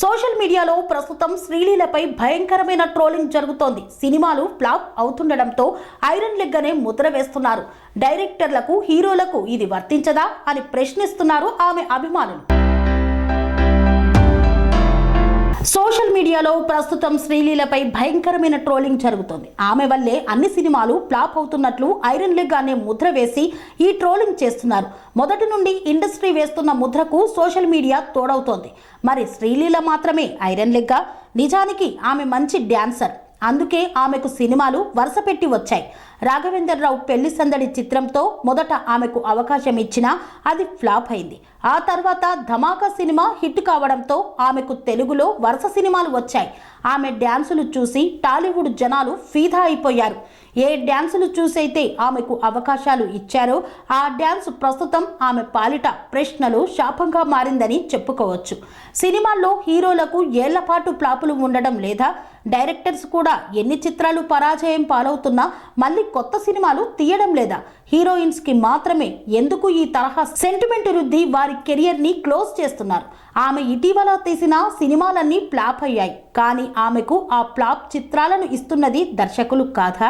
Social మీడియాలో ప్రస్తుతం శ్రీలీలపై భయంకరమైన ట్రోలింగ్ జరుగుతోంది. సినిమాలు ఫ్లాప్ అవుతుండడంతో ఐరన్ లెగ్ అనే ముద్ర వేస్తున్నారు. డైరెక్టర్లకు, హీరోలకు ఇది వర్తించదా అని ప్రశ్నిస్తున్నారు ఆమె అభిమానులు. సోషల్ మీడియాలో ప్రస్తుతం శ్రీలీలపై భయంకరమైన ట్రోలింగ్ జరుగుతోంది. ఆమె వల్లే అన్ని సినిమాలు ఫ్లాప్ అవుతున్నట్లు ఐరన్ లెగ్ అనే ముద్ర వేసి ఈ ట్రోలింగ్ చేస్తున్నారు. మొదటి నుండి ఇండస్ట్రీ వేస్తున్న ముద్రకు సోషల్ మీడియా తోడవుతోంది. మరి శ్రీలీల మాత్రమే ఐరన్ లెగ్గా? నిజానికి ఆమె మంచి డ్యాన్సర్. అందుకే ఆమెకు సినిమాలు వరుస పెట్టి వచ్చాయి. రాఘవేందర్ రావు పెళ్లి సందడి చిత్రంతో మొదట ఆమెకు అవకాశం ఇచ్చినా అది ఫ్లాప్ అయింది. ఆ తర్వాత ధమాకా సినిమా హిట్ కావడంతో ఆమెకు తెలుగులో వరుస సినిమాలు వచ్చాయి. ఆమె డ్యాన్సులు చూసి టాలీవుడ్ జనాలు ఫీదా అయిపోయారు. ఏ డ్యాన్సులు చూసైతే ఆమెకు అవకాశాలు ఇచ్చారో ఆ డ్యాన్స్ ప్రస్తుతం ఆమె పాలిట ప్రశ్నలు శాపంగా మారిందని చెప్పుకోవచ్చు. సినిమాల్లో హీరోలకు ఏళ్లపాటు ఫ్లాపులు ఉండడం లేదా? డైరెక్టర్స్ కూడా ఎన్ని చిత్రాలు పరాజయం పాలవుతున్నా మళ్ళీ కొత్త సినిమాలు తీయడం లేదా? హీరోయిన్స్ కి మాత్రమే ఎందుకు ఈ తరహా సెంటిమెంట్ రుద్ది వారి కెరియర్ ని క్లోజ్ చేస్తున్నారు? ఆమె ఇటీవల తీసిన సినిమాలన్నీ ఫ్లాప్ అయ్యాయి. కానీ ఆమెకు ఆ ఫ్లాప్ చిత్రాలను ఇస్తున్నది దర్శకులు కాదా?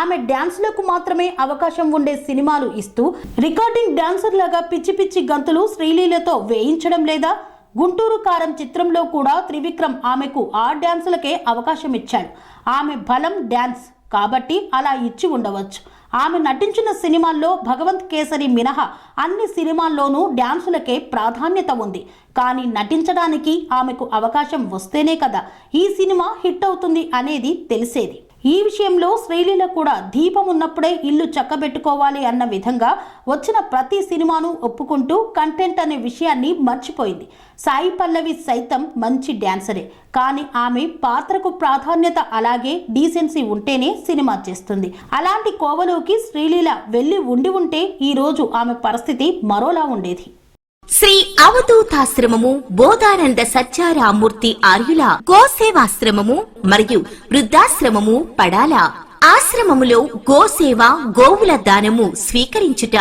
ఆమె డ్యాన్సులకు మాత్రమే అవకాశం ఉండే సినిమాలు ఇస్తూ రికార్డింగ్ డాన్సర్ లాగా పిచ్చి పిచ్చి గంతులు శ్రీలీలతో వేయించడం లేదా? గుంటూరు కారం చిత్రంలో కూడా త్రివిక్రమ్ ఆమెకు ఆ డ్యాన్సులకే అవకాశం ఇచ్చాడు. ఆమె బలం డ్యాన్స్ కాబట్టి అలా ఇచ్చి ఉండవచ్చు. ఆమె నటించిన సినిమాల్లో భగవంత్ కేసరి మినహా అన్ని సినిమాల్లోనూ డ్యాన్సులకే ప్రాధాన్యత ఉంది. కానీ నటించడానికి ఆమెకు అవకాశం వస్తేనే కదా ఈ సినిమా హిట్ అవుతుంది అనేది తెలిసేది. ఈ విషయంలో శ్రీలీల కూడా దీపం ఉన్నప్పుడే ఇల్లు చక్కబెట్టుకోవాలి అన్న విధంగా వచ్చిన ప్రతి సినిమాను ఒప్పుకుంటూ కంటెంట్ అనే విషయాన్ని మర్చిపోయింది. సాయి పల్లవి సైతం మంచి డ్యాన్సరే. కానీ ఆమె పాత్రకు ప్రాధాన్యత అలాగే డీసెన్సీ ఉంటేనే సినిమా చేస్తుంది. అలాంటి కోవలోకి శ్రీలీల వెళ్ళి ఉంటే ఈ రోజు ఆమె పరిస్థితి మరోలా ఉండేది. శ్రీ అవధూతాశ్రమము, బోధానంద సత్యారామూర్తి ఆర్యుల గోసేవాశ్రమము మరియు వృద్ధాశ్రమము పడాల. ఆశ్రమములో గోసేవ, గోవుల దానము స్వీకరించుట,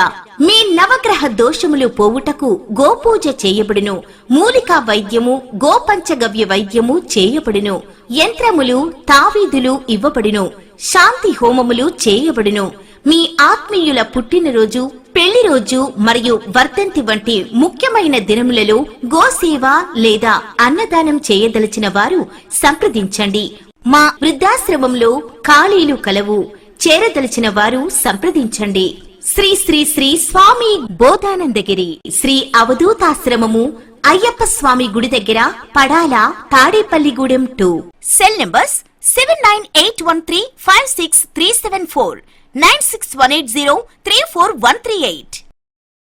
మీ నవగ్రహ దోషములు పోవుటకు గోపూజ చేయబడును. మూలికా వైద్యము, గోపంచగవ్య వైద్యము చేయబడును. యంత్రములు, తావీదులు ఇవ్వబడును. శాంతి హోమములు చేయబడును. మీ ఆత్మీయుల పుట్టినరోజు, పెళ్లి రోజు మరియు వర్ధంతి వంటి ముఖ్యమైన దినములలో గోసేవ లేదా అన్నదానం చేయదలిచిన వారు సంప్రదించండి. మా వృద్ధాశ్రమంలో ఖాళీలు కలవు. చేరదలిచిన వారు సంప్రదించండి. శ్రీ శ్రీ శ్రీ స్వామి బోధానందగిరి శ్రీ అవధూతాశ్రమము, అయ్యప్ప స్వామి గుడి దగ్గర, పడాల, తాడేపల్లిగూడెం 2. Cell numbers 7981356374, 96180341138.